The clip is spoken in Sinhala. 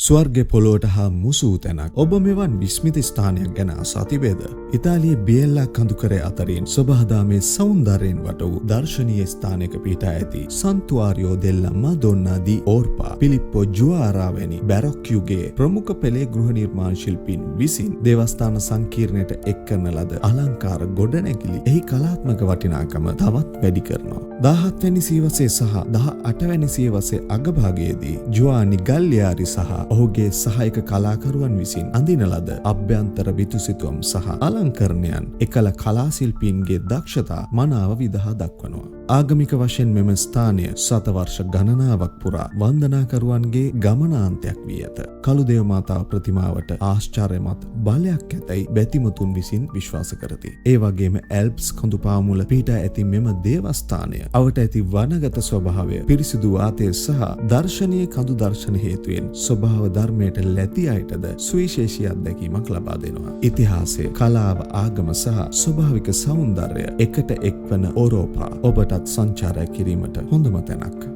ස්වර්ග පොළොවට හා මුසු තැනක්. ඔබ මෙවන් විස්මිත ස්ථානයක් ගැන අසා තිබේද? ඉතාලියේ බියෙල්ලා කඳුකරය අතරින් සොබහදාමේ සෞන්දර්යයෙන් වට වූ දර්ශනීය ස්ථානයක පිහිටා ඇති සන්තුආරියෝ දෙල්ලා මදොන්නා දී ඕර්පා පිලිප්පෝ ජුආරා වැනි බැරොක් යුගයේ ප්‍රමුඛ පෙළේ ගෘහ නිර්මාණ ශිල්පීන් විසින් දේවස්ථාන සංකීර්ණයට එක් කරන ලද අලංකාර ගොඩනැගිලි එහි කලාත්මක වටිනාකම තවත් වැඩි කරනවා. 17 වැනි සියවසේ සහ 18 වැනි සියවසේ අගභාගයේදී ජුආනි ගල්ලියාරි සහ ඔහුගේ සහායක කලාකරුවන් විසින් අඳින ලද අභ්‍යන්තර බිතුසිතුවම් සහ අලංකරණයන් එකල කලා ශිල්පීන්ගේ දක්ෂතා මනාව විදහා දක්වනවා. ආගමික වශයෙන් මෙම ස්ථානය සතවර්ෂ ගණනාවක් පුරා වන්දනාකරුවන්ගේ ගමනාන්තයක් වී ඇත. කළුදේව මාතාව ප්‍රතිමාවට ආශ්චර්යමත් බලයක් ඇතැයි බැතිමතුන් විසින් විශ්වාස කරති. ඒ වගේම ඇල්ප්ස් කඳු පාමුල පිහිටා ඇති මෙම දේවස්ථානය අවට ඇති වනගත ස්වභාවය, පිරිසිදු වාතය සහ දර්ශනීය කඳු දර්ශන හේතුවෙන් ස්වභාව ධර්මයට ලැති අයටද සුවිශේෂී අත්දැකීමක් ලබා දෙනවා. ඉතිහාසය, කලාව, ආගම සහ ස්වභාවික සෞන්දර්යය එකට එක්වන ඕරෝපා ඔබටත් සංචාරය කිරීමට හොඳම තැනක්.